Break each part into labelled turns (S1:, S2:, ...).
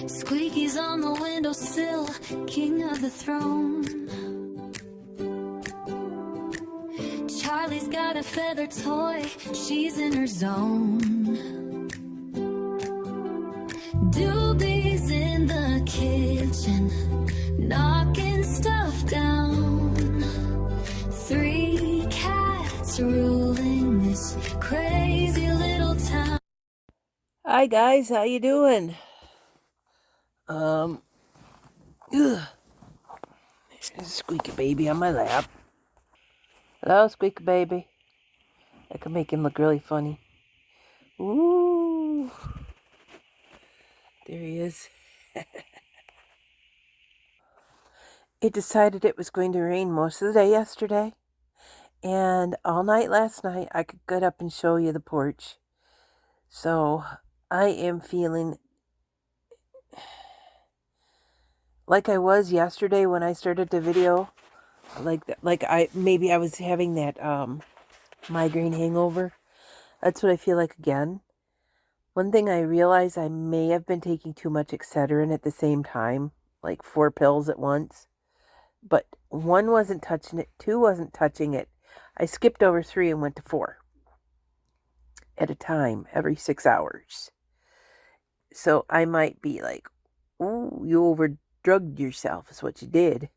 S1: Squeaky's on the windowsill, king of the throne. Charlie's got a feather toy, she's in her zone. Doobie's in the kitchen, knocking stuff down. 3 cats ruling this crazy little town.
S2: Hi guys, how you doing? There's a Squeaky baby on my lap. Hello, Squeaky baby. I can make him look really funny. Ooh. There he is. It decided it was going to rain most of the day yesterday. And all night last night, I could get up and show you the porch. So, I am feeling like I was yesterday when I started the video. Like I was having that migraine hangover. That's what I feel like again. One thing I realized, I may have been taking too much Excedrin at the same time, like 4 pills at once. But 1 wasn't touching it, 2 wasn't touching it. I skipped over 3 and went to 4 at a time, every 6 hours. So I might be like, ooh, you overdrugged yourself is what you did.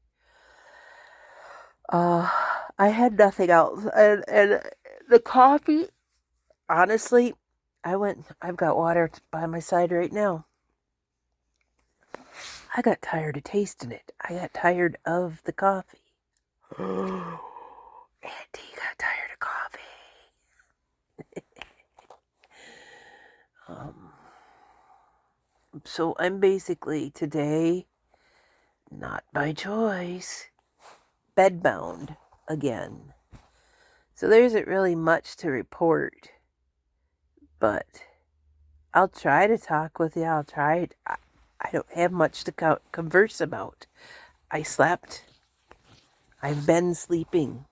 S2: I had nothing else. And the coffee, honestly, I've got water by my side right now. I got tired of tasting it. I got tired of the coffee. Auntie got tired of coffee. So I'm basically today, not by choice, bedbound again. So there isn't really much to report, but I'll try to talk with you. I'll try it. I don't have much to converse about. I slept. I've been sleeping.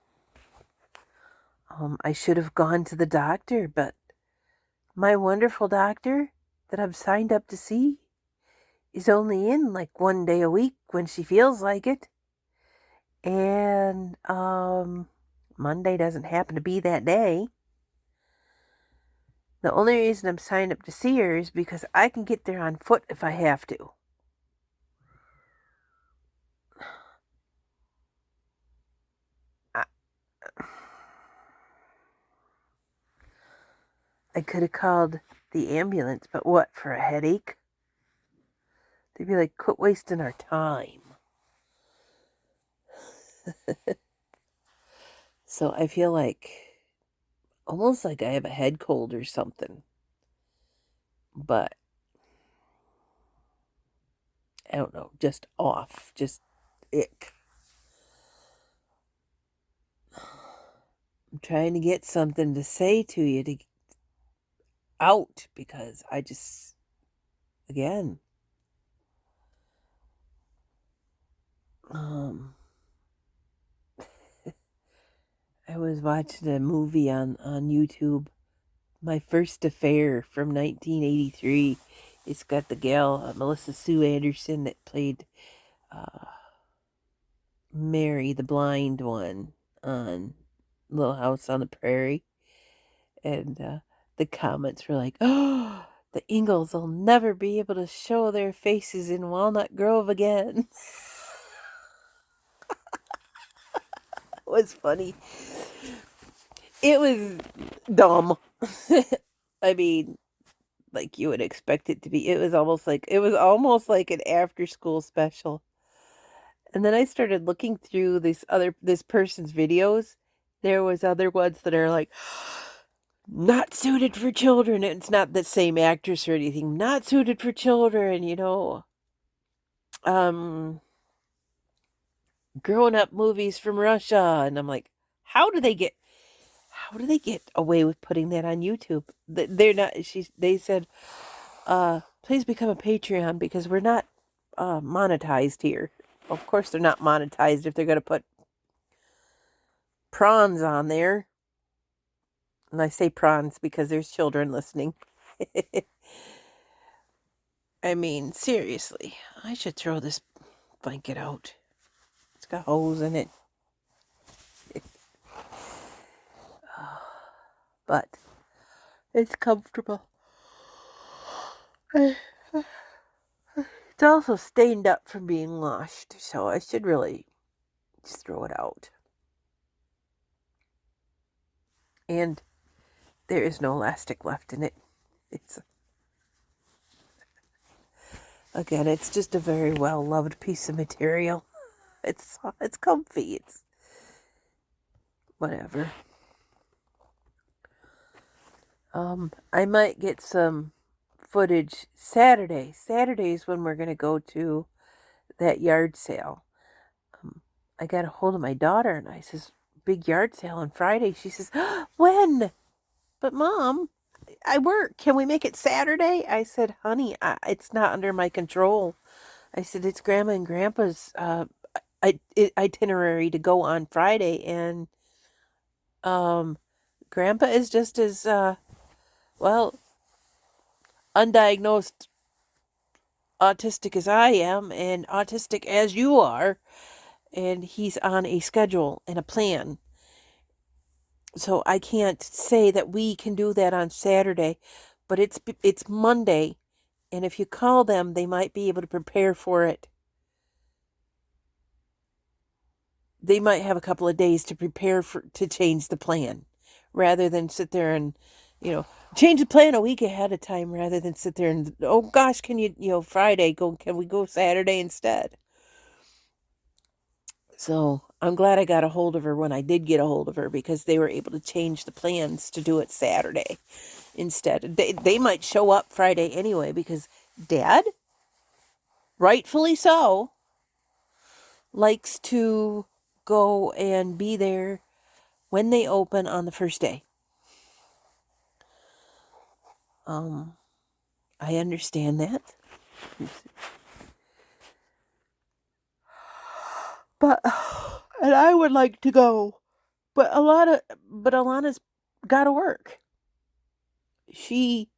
S2: I should have gone to the doctor, but my wonderful doctor that I've signed up to see is only in like 1 day a week when she feels like it. And Monday doesn't happen to be that day. The only reason I'm signed up to see her is because I can get there on foot if I have to. I could have called the ambulance, but what, for a headache? They'd be like, quit wasting our time. So I feel like, almost like I have a head cold or something. But, I don't know, just off, just ick. I'm trying to get something to say to you to out because I just, again, I was watching a movie on YouTube, My First Affair from 1983. It's got the gal, Melissa Sue Anderson, that played Mary, the blind one, on Little House on the Prairie. And the comments were like, oh, the Ingalls will never be able to show their faces in Walnut Grove again. It was funny. It was dumb. I mean, like you would expect it to be. It was almost like an after school special. And then I started looking through this person's videos. There was other ones that are like, not suited for children. It's not the same actress or anything. Not suited for children, grown up movies from Russia. And I'm like, how do they get away with putting that on YouTube? They're not, they said, please become a Patreon because we're not monetized here. Of course they're not monetized if they're going to put prawns on there. And I say prawns because there's children listening. I mean, seriously, I should throw this blanket out. It's got holes in it. But it's comfortable. It's also stained up from being washed, so I should really just throw it out. And there is no elastic left in it. It's again, it's just a very well loved piece of material. It's comfy. It's whatever. I might get some footage Saturday. Saturday's when we're gonna go to that yard sale. I got a hold of my daughter and I says, big yard sale on Friday. She says, when? But Mom, I work. Can we make it Saturday? I said, honey, it's not under my control. I said, it's Grandma and Grandpa's itinerary to go on Friday. And Grandpa is just as, well, undiagnosed autistic as I am and autistic as you are. And he's on a schedule and a plan. So I can't say that we can do that on Saturday, but it's Monday, and if you call them, they might be able to prepare for it. They might have a couple of days to prepare to change the plan, rather than sit there and, change the plan a week ahead of time, rather than sit there and, oh gosh, can Friday can we go Saturday instead? So I'm glad I got a hold of her when I did get a hold of her, because they were able to change the plans to do it Saturday instead. They might show up Friday anyway, because Dad, rightfully so, likes to go and be there when they open on the first day. I understand that. But and I would like to go. But Alana's got to work. She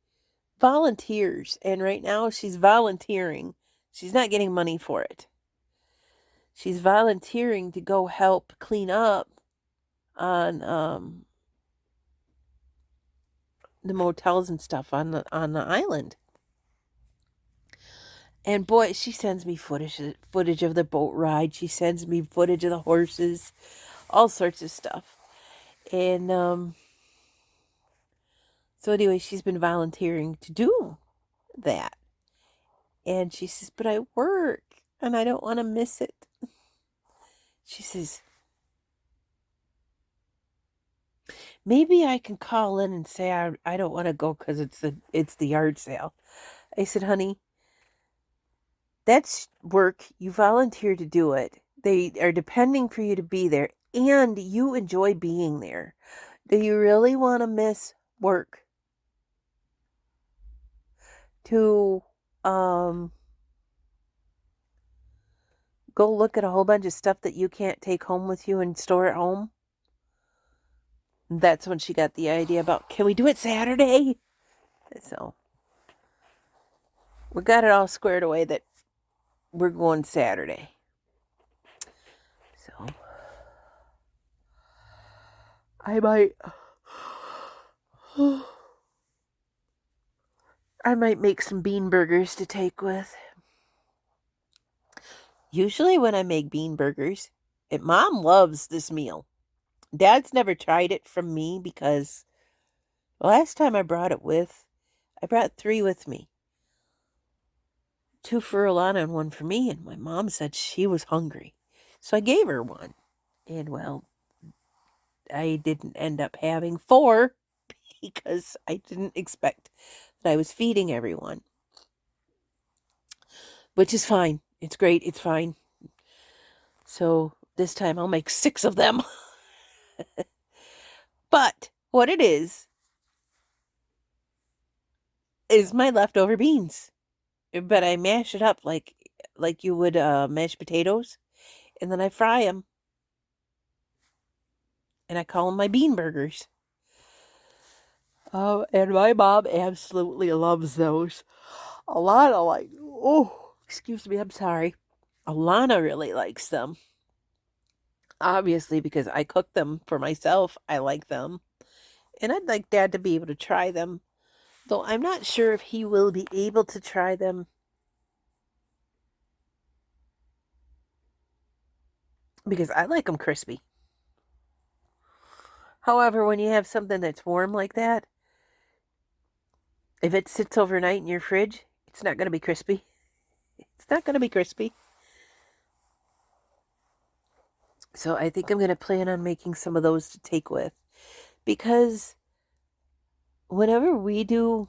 S2: volunteers, and right now she's volunteering. She's not getting money for it. She's volunteering to go help clean up on the motels and stuff on the island. And boy, she sends me footage of the boat ride. She sends me footage of the horses, all sorts of stuff. And so anyway, she's been volunteering to do that. And she says, but I work and I don't want to miss it. She says, maybe I can call in and say I don't want to go because it's the yard sale. I said, honey, that's work. You volunteer to do it. They are depending for you to be there, and you enjoy being there. Do you really want to miss work to go look at a whole bunch of stuff that you can't take home with you and store at home? That's when she got the idea about, can we do it Saturday? So we got it all squared away that we're going Saturday. So I might make some bean burgers to take with. Usually when I make bean burgers, Mom loves this meal. Dad's never tried it from me because the last time I brought 3 with me. 2 for Alana and 1 for me, and my mom said she was hungry. So I gave her 1. And well, I didn't end up having 4 because I didn't expect that I was feeding everyone. Which is fine. It's great. It's fine. So this time I'll make 6 of them. But what it is my leftover beans. But I mash it up like you would mashed potatoes, and then I fry them. And I call them my bean burgers. Oh, and my mom absolutely loves those. Alana like, oh, excuse me, I'm sorry. Alana really likes them. Obviously, because I cook them for myself, I like them. And I'd like Dad to be able to try them. Though I'm not sure if he will be able to try them. Because I like them crispy. However, when you have something that's warm like that, if it sits overnight in your fridge, it's not going to be crispy. It's not going to be crispy. So I think I'm going to plan on making some of those to take with. Because whenever we do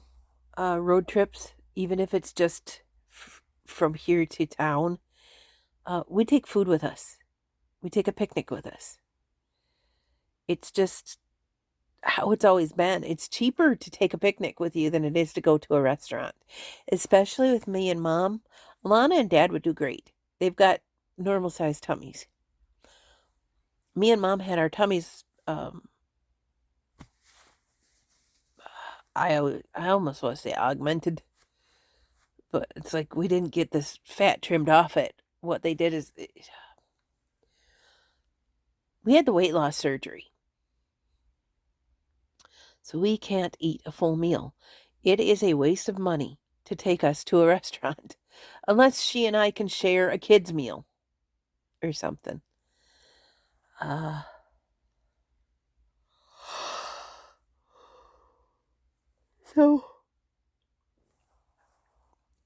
S2: road trips, even if it's just from here to town, we take food with us. We take a picnic with us. It's just how it's always been. It's cheaper to take a picnic with you than it is to go to a restaurant, especially with me and Mom. Lana and Dad would do great. They've got normal sized tummies. Me and Mom had our tummies. I almost want to say augmented, but it's like we didn't get this fat trimmed off it. What they did is we had the weight loss surgery. So we can't eat a full meal. It is a waste of money to take us to a restaurant unless she and I can share a kid's meal or something. Uh, so,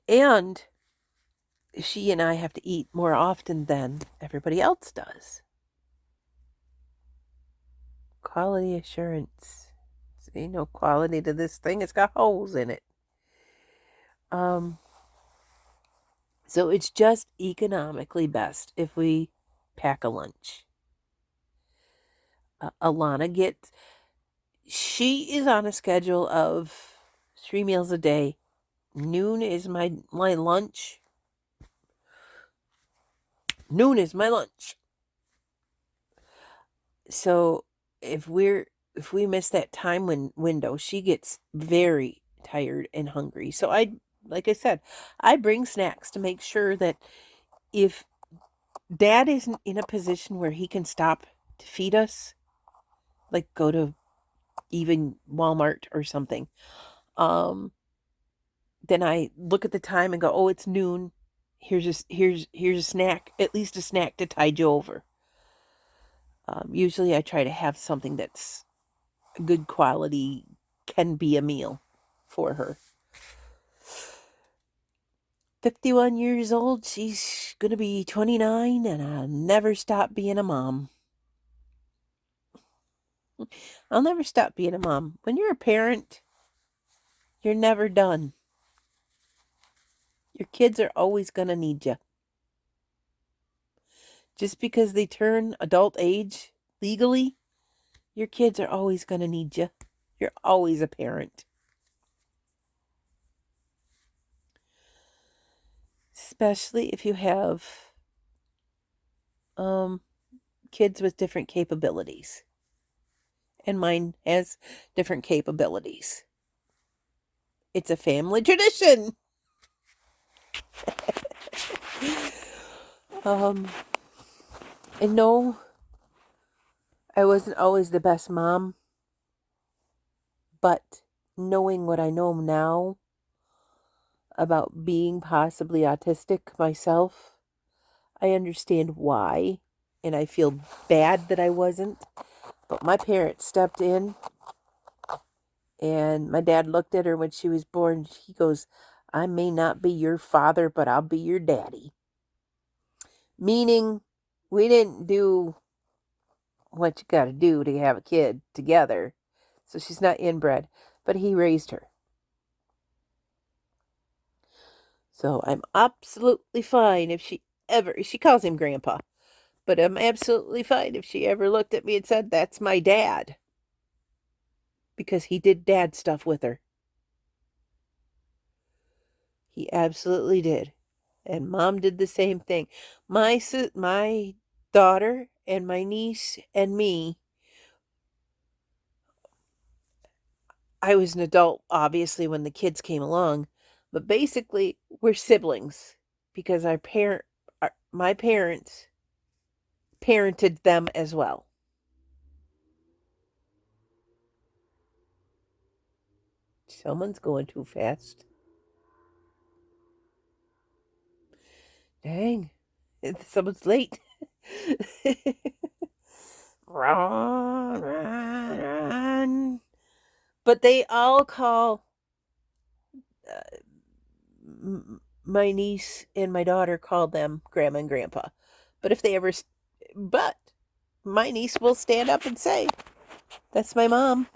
S2: and she and I have to eat more often than everybody else does. Quality assurance. See, no quality to this thing. It's got holes in it. So it's just economically best if we pack a lunch. Alana gets, she is on a schedule of 3 meals a day. Noon is my lunch. Noon is my lunch. So if we miss that time window, she gets very tired and hungry. So like I said, I bring snacks to make sure that if Dad isn't in a position where he can stop to feed us, like go to even Walmart or something, then I look at the time and go, oh, it's noon. Here's a snack, at least a snack to tide you over. Usually I try to have something that's good quality, can be a meal for her. 51 years old, she's going to be 29, and I'll never stop being a mom. I'll never stop being a mom. When you're a parent, you're never done. Your kids are always going to need you. Just because they turn adult age legally, your kids are always going to need you. You're always a parent. Especially if you have kids with different capabilities. And mine has different capabilities. It's a family tradition. And no, I wasn't always the best mom. But knowing what I know now about being possibly autistic myself, I understand why. And I feel bad that I wasn't. But my parents stepped in. And my dad looked at her when she was born. He goes, I may not be your father, but I'll be your daddy. Meaning, we didn't do what you got to do to have a kid together. So she's not inbred. But he raised her. So I'm absolutely fine if she calls him grandpa. But I'm absolutely fine if she ever looked at me and said, that's my dad. Because he did dad stuff with her. He absolutely did. And Mom did the same thing. My daughter and my niece and me, I was an adult, obviously, when the kids came along. But basically, we're siblings because my parents parented them as well. Someone's going too fast. Dang, someone's late. Run, run, run. But they all call my niece and my daughter called them grandma and grandpa. But if they ever, but my niece will stand up and say, "That's my mom."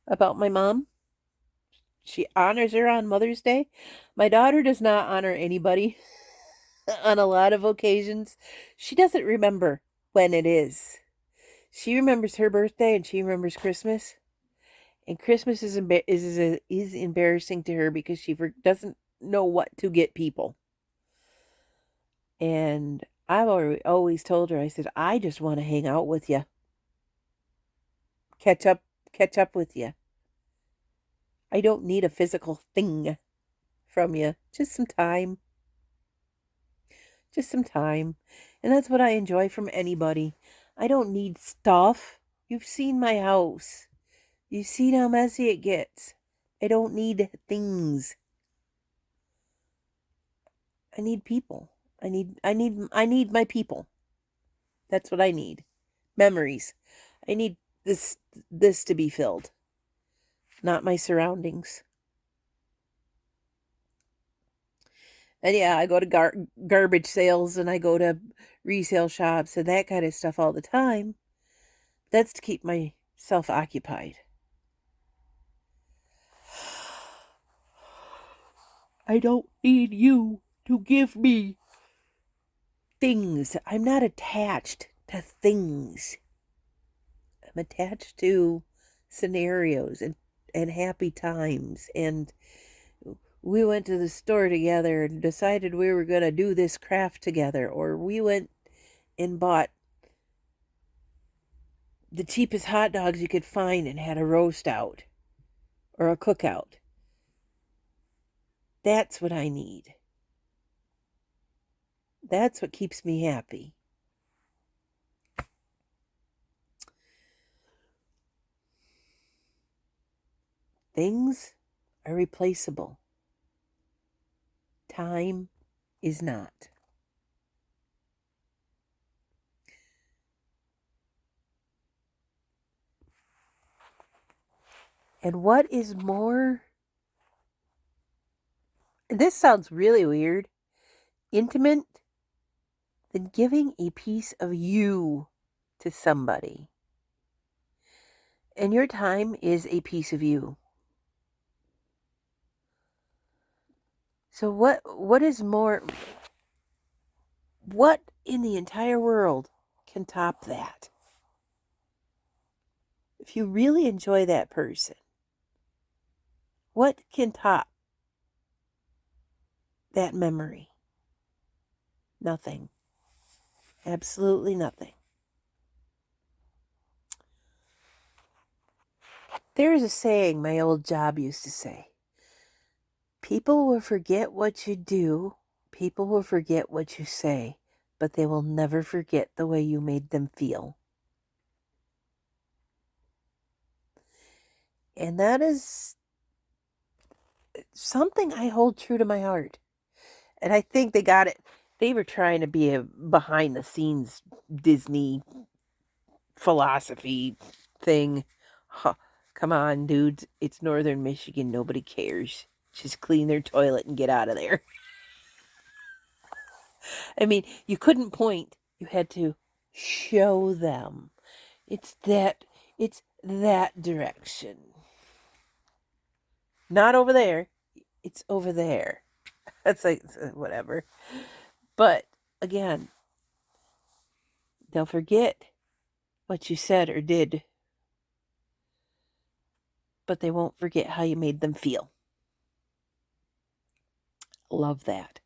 S2: About my mom, she honors her on Mother's Day. My daughter does not honor anybody on a lot of occasions. She doesn't remember when it is. She remembers her birthday and she remembers Christmas. And Christmas is embarrassing to her because she doesn't know what to get people. And I've always told her, I said, I just want to hang out with you. Catch up with you. I don't need a physical thing from you. Just some time. Just some time. And that's what I enjoy from anybody. I don't need stuff. You've seen my house. You've seen how messy it gets. I don't need things. I need people. I need my people. That's what I need. Memories. I need this to be filled, not my surroundings. And yeah, I go to garbage sales and I go to resale shops and that kind of stuff all the time. That's to keep myself occupied. I don't need you to give me things. I'm not attached to things. I'm attached to scenarios and happy times. And we went to the store together and decided we were going to do this craft together. Or we went and bought the cheapest hot dogs you could find and had a roast out or a cookout. That's what I need. That's what keeps me happy. Things are replaceable. Time is not. And what is more, this sounds really weird, intimate than giving a piece of you to somebody? And your time is a piece of you. So what is more, what in the entire world can top that? If you really enjoy that person, what can top that memory? Nothing. Absolutely nothing. There is a saying my old job used to say. People will forget what you do. People will forget what you say, but they will never forget the way you made them feel. And that is something I hold true to my heart. And I think they got it. They were trying to be a behind the scenes Disney philosophy thing. Huh. Come on, dudes. It's Northern Michigan. Nobody cares. Just clean their toilet and get out of there. I mean, you couldn't point. You had to show them. It's that direction. Not over there. It's over there. That's like whatever. But again, they'll forget what you said or did, but they won't forget how you made them feel. Love that.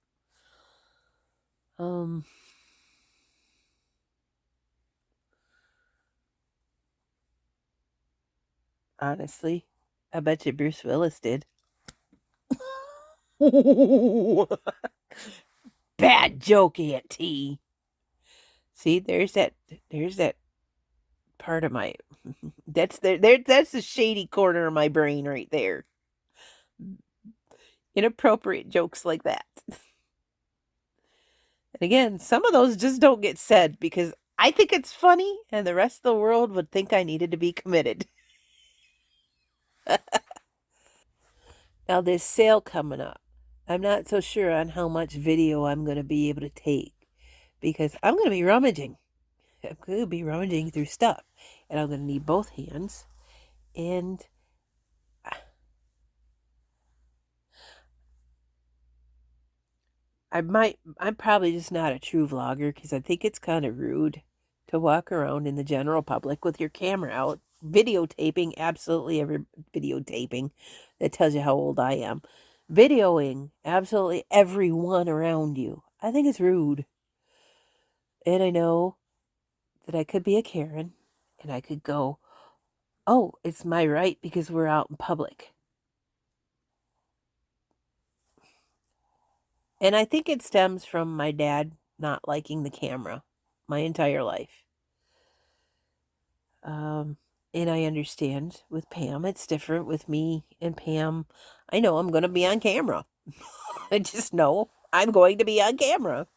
S2: Honestly, I bet you Bruce Willis did. Bad joke, Aunt T. See, there's that part of my that's that's the shady corner of my brain right there. Inappropriate jokes like that. And again, some of those just don't get said because I think it's funny and the rest of the world would think I needed to be committed. Now, this sale coming up, I'm not so sure on how much video I'm going to be able to take because I'm going to be rummaging. I'm going to be rummaging through stuff and I'm going to need both hands. And I'm probably just not a true vlogger because I think it's kind of rude to walk around in the general public with your camera out, videotaping absolutely every videotaping. That tells you how old I am. Videoing absolutely everyone around you. I think it's rude. And I know that I could be a Karen and I could go, oh, it's my right because we're out in public. And I think it stems from my dad not liking the camera my entire life. And I understand with Pam, it's different with me and Pam. I know I'm going to be on camera. I just know I'm going to be on camera.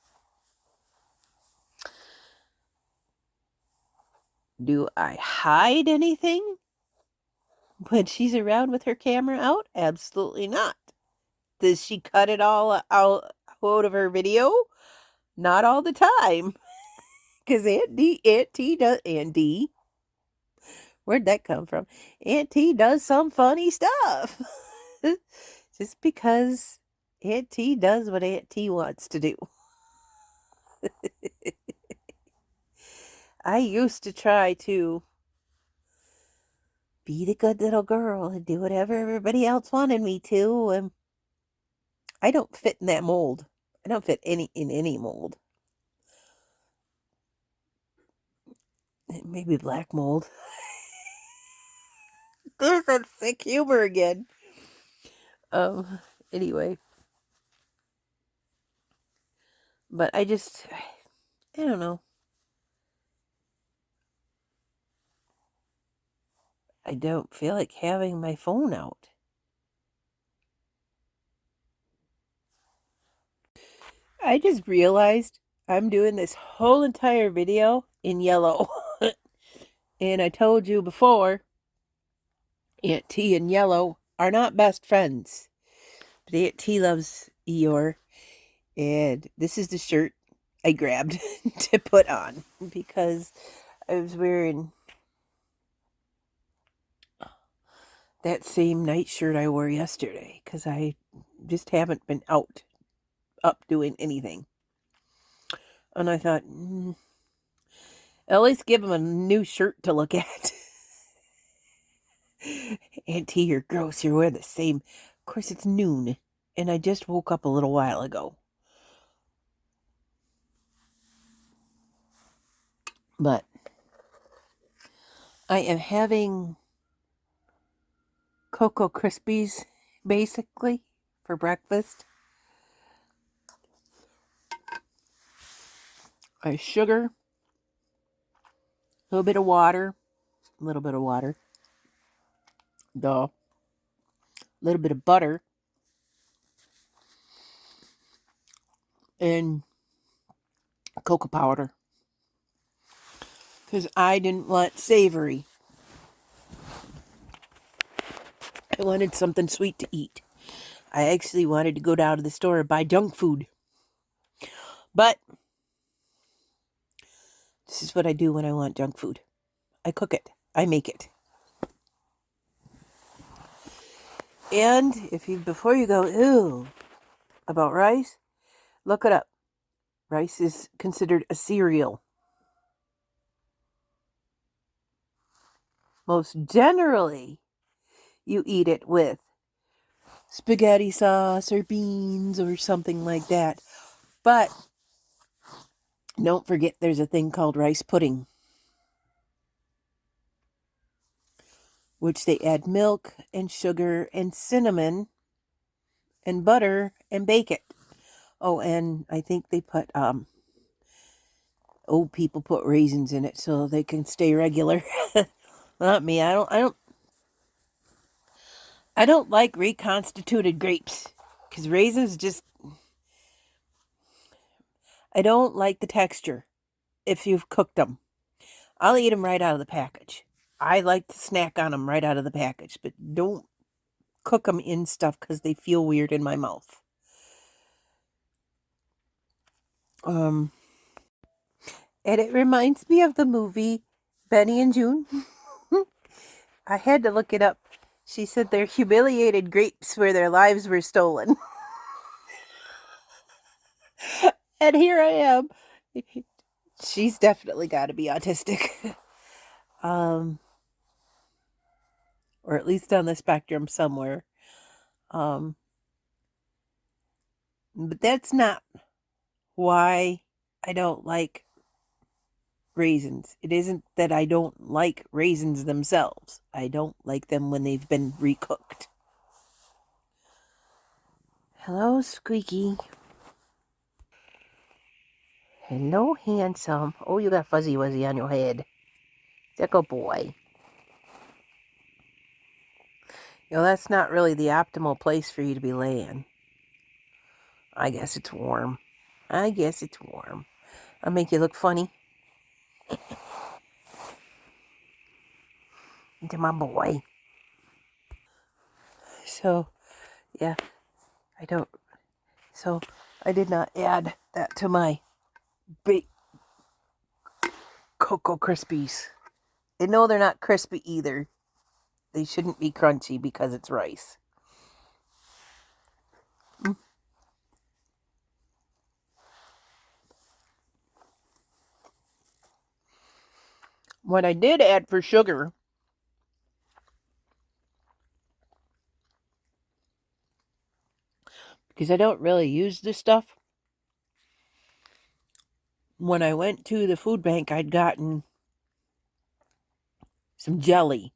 S2: Do I hide anything when she's around with her camera out? Absolutely not. Does she cut it all out of her video? Not all the time. Because Aunt T does, Aunt D, where'd that come from? Aunt T does some funny stuff. Just because Aunt T does what Aunt T wants to do. I used to try to be the good little girl and do whatever everybody else wanted me to. And I don't fit in that mold. I don't fit in any mold. Maybe black mold. There's that sick humor again. Anyway. But I don't know. I don't feel like having my phone out. I just realized I'm doing this whole entire video in yellow. And I told you before, Aunt T and Yellow are not best friends. But Aunt T loves Eeyore. And this is the shirt I grabbed to put on because I was wearing that same night shirt I wore yesterday because I just haven't been up doing anything. And I thought, at least give him a new shirt to look at. Auntie, you're gross. You're wearing the same. Of course, it's noon, and I just woke up a little while ago. But I am having Cocoa Krispies, basically, for breakfast. Sugar, a little bit of water, a little bit of butter, and cocoa powder. Because I didn't want savory. I wanted something sweet to eat. I actually wanted to go down to the store and buy junk food. But this is what I do when I want junk food. I cook it. I make it. And before you go, ew, about rice, look it up. Rice is considered a cereal. Most generally, you eat it with spaghetti sauce or beans or something like that. But don't forget there's a thing called rice pudding, which they add milk and sugar and cinnamon and butter and bake it. Oh, and I think they put old people put raisins in it so they can stay regular. Not me. I don't like reconstituted grapes because raisins just, I don't like the texture if you've cooked them. I'll eat them right out of the package. I like to snack on them right out of the package, but don't cook them in stuff because they feel weird in my mouth. And it reminds me of the movie Benny and June. I had to look it up. She said they're humiliated grapes where their lives were stolen. And here I am. She's definitely got to be autistic. Or at least on the spectrum somewhere. But that's not why I don't like raisins. It isn't that I don't like raisins themselves. I don't like them when they've been recooked. Hello, Squeaky. Hello, handsome. Oh, you got fuzzy wuzzy on your head. Is that good boy? You know, that's not really the optimal place for you to be laying. I guess it's warm. I'll make you look funny. Into my boy. So, yeah, I did not add that to my baked Cocoa Krispies. And no, they're not crispy either. They shouldn't be crunchy because it's rice. What I did add for sugar, because I don't really use this stuff, when I went to the food bank, I'd gotten some jelly.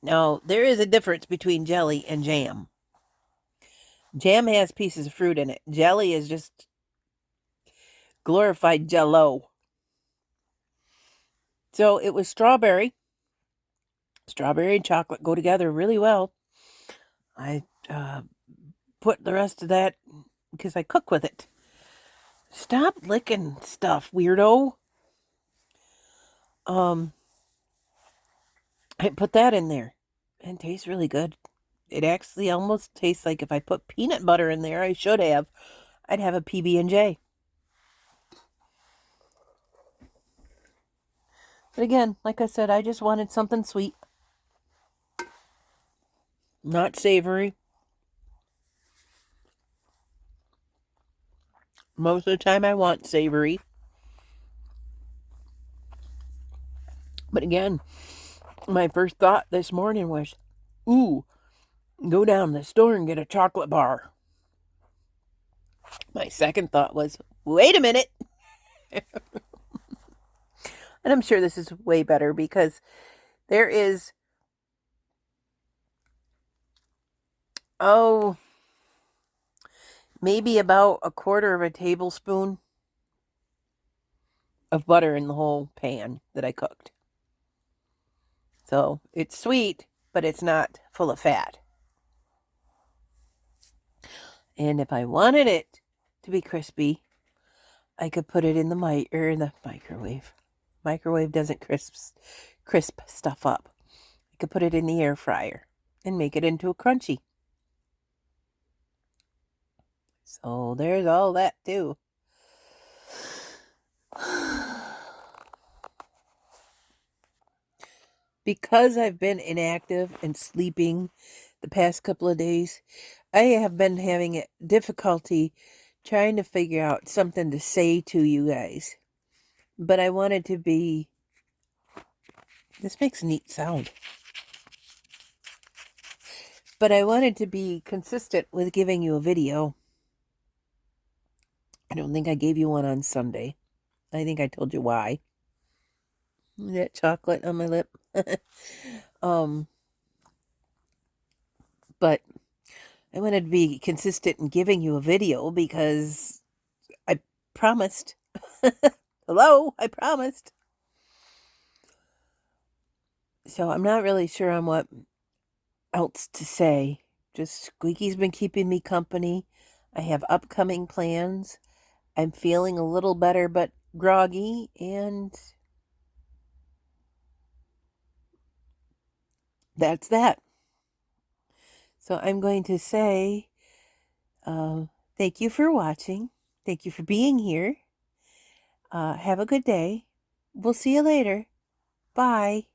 S2: Now, there is a difference between jelly and jam. Jam has pieces of fruit in it. Jelly is just glorified jello. So it was strawberry. Strawberry and chocolate go together really well. I put the rest of that because I cook with it. Stop licking stuff, weirdo. I put that in there. And it tastes really good. It actually almost tastes like if I put peanut butter in there, I'd have a PB&J. But again, like I said, I just wanted something sweet. Not savory. Most of the time I want savory. But again, my first thought this morning was, ooh, go down to the store and get a chocolate bar. My second thought was, wait a minute. And I'm sure this is way better because there is, maybe about a quarter of a tablespoon of butter in the whole pan that I cooked. So it's sweet, but it's not full of fat. And if I wanted it to be crispy, I could put it in the microwave. Microwave doesn't crisp stuff up. I could put it in the air fryer and make it into a crunchy. So there's all that too. Because I've been inactive and sleeping the past couple of days, I have been having difficulty trying to figure out something to say to you guys. But I wanted to be... This makes a neat sound. But I wanted to be consistent with giving you a video. I don't think I gave you one on Sunday. I think I told you why. That chocolate on my lip. But I wanted to be consistent in giving you a video because I promised. Hello, I promised. So I'm not really sure on what else to say. Just Squeaky's been keeping me company. I have upcoming plans. I'm feeling a little better but groggy, and that's that. So I'm going to say thank you for watching. Thank you for being here. Have a good day. We'll see you later. Bye.